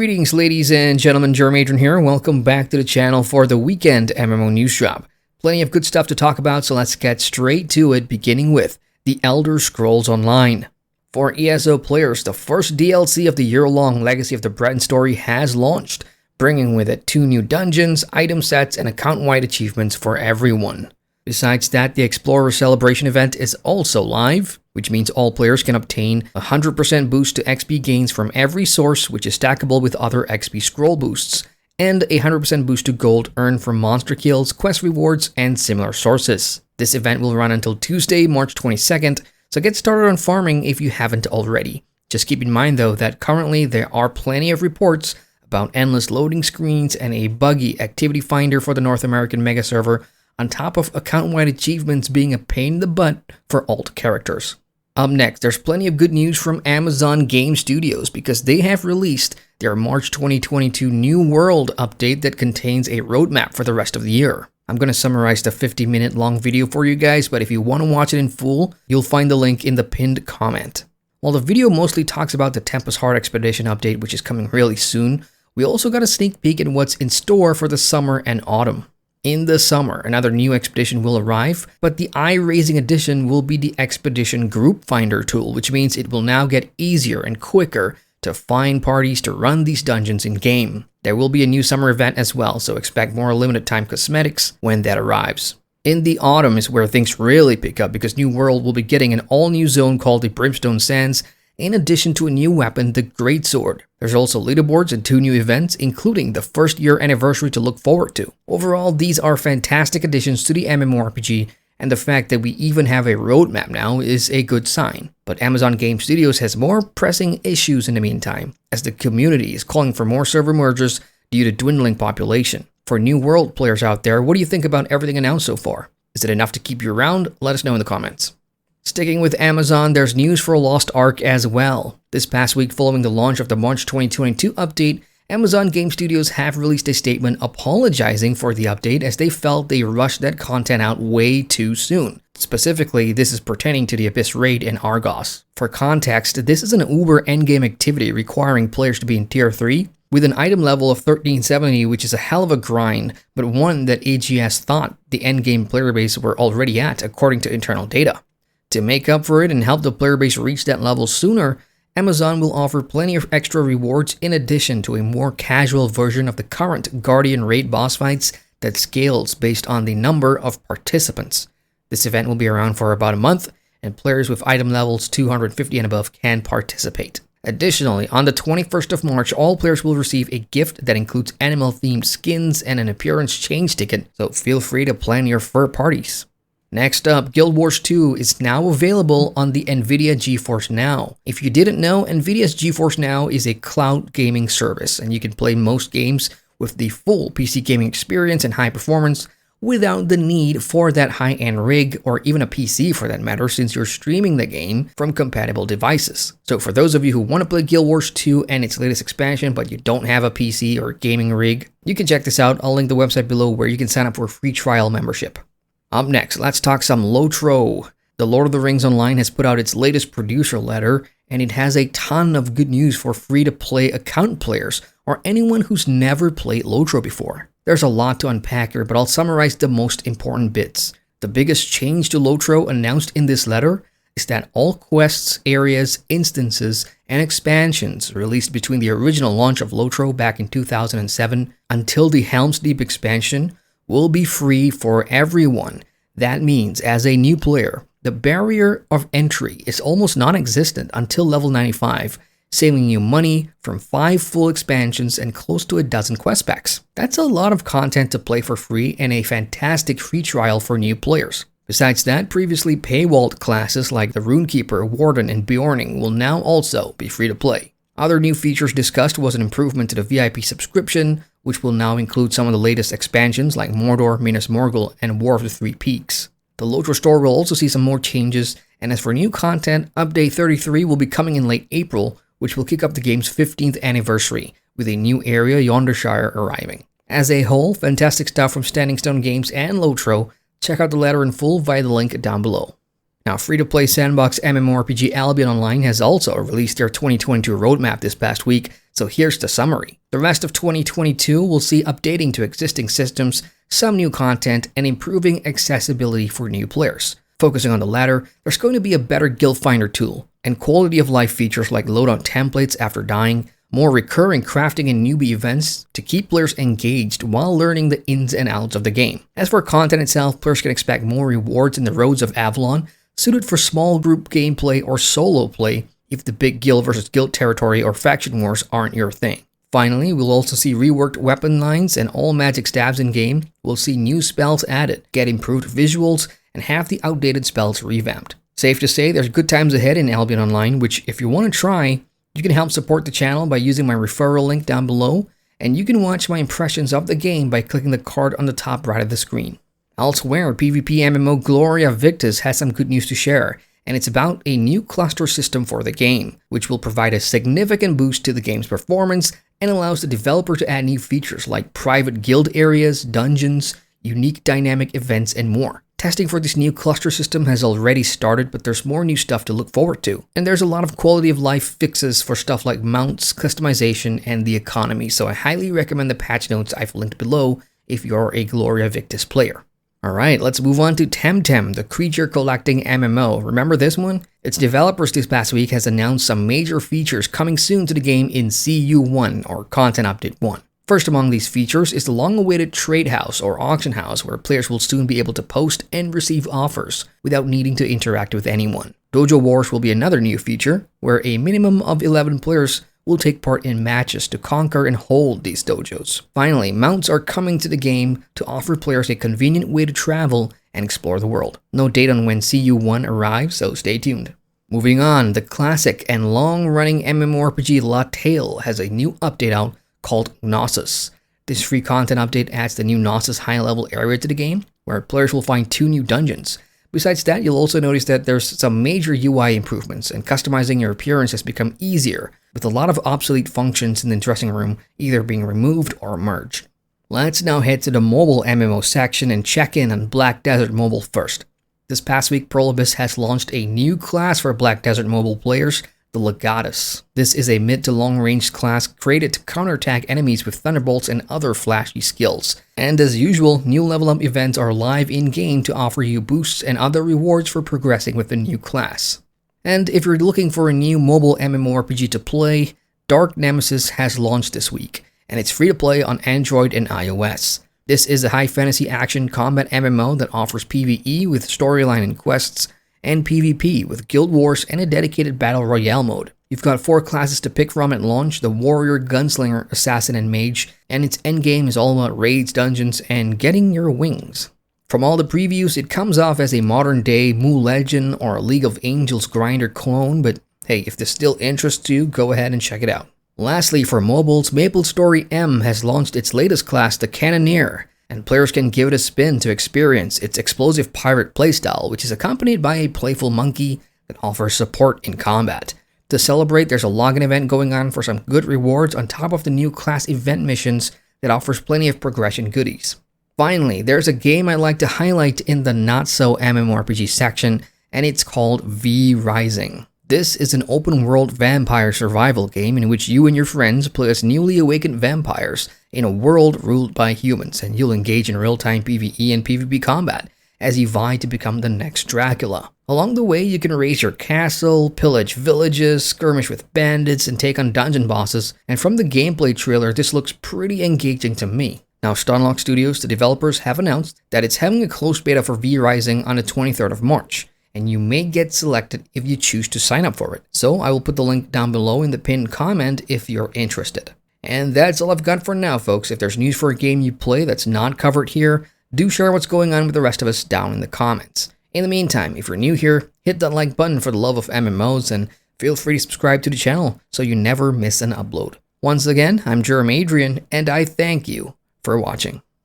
Greetings ladies and gentlemen, Adrian here, and welcome back to the channel for the weekend MMO news drop. Plenty of good stuff to talk about, so let's get straight to it, beginning with The Elder Scrolls Online. For ESO players, the first DLC of the year-long Legacy of the Breton story has launched, bringing with it 2 new dungeons, item sets, and account-wide achievements for everyone. Besides that, the Explorer Celebration event is also live, which means all players can obtain a 100% boost to XP gains from every source, which is stackable with other XP scroll boosts, and a 100% boost to gold earned from monster kills, quest rewards, and similar sources. This event will run until Tuesday, March 22nd, so get started on farming if you haven't already. Just keep in mind though that currently there are plenty of reports about endless loading screens and a buggy activity finder for the North American mega server, on top of account-wide achievements being a pain in the butt for alt characters. Up next, there's plenty of good news from Amazon Game Studios because they have released their March 2022 New World update that contains a roadmap for the rest of the year. I'm going to summarize the 50-minute long video for you guys, but if you want to watch it in full, you'll find the link in the pinned comment. While the video mostly talks about the Tempest Heart Expedition update, which is coming really soon, we also got a sneak peek at what's in store for the summer and autumn. In the summer, another new expedition will arrive, but the eye-raising addition will be the Expedition Group Finder tool, which means it will now get easier and quicker to find parties to run these dungeons in-game. There will be a new summer event as well, so expect more limited-time cosmetics when that arrives. In the autumn is where things really pick up because New World will be getting an all-new zone called the Brimstone Sands, in addition to a new weapon, the Greatsword. There's also leaderboards and 2 new events, including the first year anniversary to look forward to. Overall, these are fantastic additions to the MMORPG, and the fact that we even have a roadmap now is a good sign. But Amazon Game Studios has more pressing issues in the meantime, as the community is calling for more server mergers due to dwindling population. For New World players out there, what do you think about everything announced so far? Is it enough to keep you around? Let us know in the comments. Sticking with Amazon, there's news for Lost Ark as well. This past week, following the launch of the March 2022 update, Amazon Game Studios have released a statement apologizing for the update as they felt they rushed that content out way too soon. Specifically, this is pertaining to the Abyss raid in Argos. For context, this is an uber endgame activity requiring players to be in Tier 3, with an item level of 1370, which is a hell of a grind, but one that AGS thought the endgame player base were already at according to internal data. To make up for it and help the player base reach that level sooner, Amazon will offer plenty of extra rewards in addition to a more casual version of the current Guardian raid boss fights that scales based on the number of participants. This event will be around for about a month, and players with item levels 250 and above can participate. Additionally, on the 21st of March, all players will receive a gift that includes animal-themed skins and an appearance change ticket, so feel free to plan your fur parties. Next up, Guild Wars 2 is now available on the NVIDIA GeForce Now. If you didn't know, NVIDIA's GeForce Now is a cloud gaming service, and you can play most games with the full PC gaming experience and high performance without the need for that high-end rig or even a PC for that matter, since you're streaming the game from compatible devices. So for those of you who want to play Guild Wars 2 and its latest expansion but you don't have a PC or gaming rig, you can check this out. I'll link the website below where you can sign up for a free trial membership. Up next, let's talk some LOTRO. The Lord of the Rings Online has put out its latest producer letter, and it has a ton of good news for free-to-play account players or anyone who's never played LOTRO before. There's a lot to unpack here, but I'll summarize the most important bits. The biggest change to LOTRO announced in this letter is that all quests, areas, instances, and expansions released between the original launch of LOTRO back in 2007 until the Helm's Deep expansion will be free for everyone. That means, as a new player, the barrier of entry is almost non-existent until level 95, saving you money from 5 full expansions and close to a dozen quest packs. That's a lot of content to play for free and a fantastic free trial for new players. Besides that, previously paywalled classes like the Runekeeper, Warden, and Bjorning will now also be free to play. Other new features discussed was an improvement to the VIP subscription, which will now include some of the latest expansions like Mordor, Minas Morgul, and War of the Three Peaks. The LOTRO store will also see some more changes, and as for new content, Update 33 will be coming in late April, which will kick up the game's 15th anniversary, with a new area, Yondershire, arriving. As a whole, fantastic stuff from Standing Stone Games and LOTRO. Check out the letter in full via the link down below. Now, free-to-play sandbox MMORPG Albion Online has also released their 2022 roadmap this past week, So here's the summary. The rest of 2022 will see updating to existing systems, some new content, and improving accessibility for new players. Focusing on the latter, there's going to be a better guild finder tool, and quality of life features like loadout templates after dying, more recurring crafting and newbie events to keep players engaged while learning the ins and outs of the game. As for content itself, players can expect more rewards in the Roads of Avalon, suited for small group gameplay or solo play if the big guild versus guild territory or faction wars aren't your thing. Finally, we'll also see reworked weapon lines and all magic stabs in-game. We'll see new spells added, get improved visuals, and have the outdated spells revamped. Safe to say, there's good times ahead in Albion Online, which if you want to try, you can help support the channel by using my referral link down below, and you can watch my impressions of the game by clicking the card on the top right of the screen. Elsewhere, PvP MMO Gloria Victis has some good news to share, and it's about a new cluster system for the game, which will provide a significant boost to the game's performance and allows the developer to add new features like private guild areas, dungeons, unique dynamic events, and more. Testing for this new cluster system has already started, but there's more new stuff to look forward to. And there's a lot of quality of life fixes for stuff like mounts, customization, and the economy, so I highly recommend the patch notes I've linked below if you're a Gloria Victis player. Alright, let's move on to Temtem, the creature collecting MMO. Remember this one? Its developers this past week has announced some major features coming soon to the game in CU1, or Content Update 1. First among these features is the long-awaited trade house or auction house, where players will soon be able to post and receive offers without needing to interact with anyone. Dojo Wars will be another new feature, where a minimum of 11 players will take part in matches to conquer and hold these dojos. Finally, mounts are coming to the game to offer players a convenient way to travel and explore the world. No date on when CU1 arrives, so stay tuned. Moving on, the classic and long-running MMORPG LOTRO has a new update out called Gnosis. This free content update adds the new Gnosis high-level area to the game, where players will find 2 new dungeons. Besides that, you'll also notice that there's some major UI improvements, and customizing your appearance has become easier, with a lot of obsolete functions in the dressing room either being removed or merged. Let's now head to the mobile MMO section and check in on Black Desert Mobile first. This past week, Prolobis has launched a new class for Black Desert Mobile players, the Legatus. This is a mid to long range class created to counterattack enemies with thunderbolts and other flashy skills. And as usual, new level up events are live in game to offer you boosts and other rewards for progressing with the new class. And if you're looking for a new mobile MMORPG to play, Dark Nemesis has launched this week, and it's free to play on Android and iOS. This is a high fantasy action combat MMO that offers PvE with storyline and quests, and PvP with guild wars and a dedicated battle royale mode. You've got 4 classes to pick from at launch: the warrior, gunslinger, assassin, and mage, and its endgame is all about raids, dungeons, and getting your wings. From all the previews, it comes off as a modern day Mu Legend or a League of Angels grinder clone, but hey, if this still interests you, go ahead and check it out. Lastly, for mobiles, MaplestoryM has launched its latest class, the Cannoneer, and players can give it a spin to experience its explosive pirate playstyle, which is accompanied by a playful monkey that offers support in combat. To celebrate, there's a login event going on for some good rewards on top of the new class event missions that offers plenty of progression goodies. Finally, there's a game I'd like to highlight in the not-so MMORPG section, and it's called V Rising. This is an open-world vampire survival game in which you and your friends play as newly awakened vampires in a world ruled by humans, and you'll engage in real-time PvE and PvP combat as you vie to become the next Dracula. Along the way, you can raise your castle, pillage villages, skirmish with bandits, and take on dungeon bosses, and from the gameplay trailer, this looks pretty engaging to me. Now, Stunlock Studios, the developers, have announced that it's having a closed beta for V Rising on the 23rd of March, and you may get selected if you choose to sign up for it. So I will put the link down below in the pinned comment if you're interested. And that's all I've got for now, folks. If there's news for a game you play that's not covered here, do share what's going on with the rest of us down in the comments. In the meantime, if you're new here, hit that like button for the love of MMOs, and feel free to subscribe to the channel so you never miss an upload. Once again, I'm Adrian, and I thank you for watching.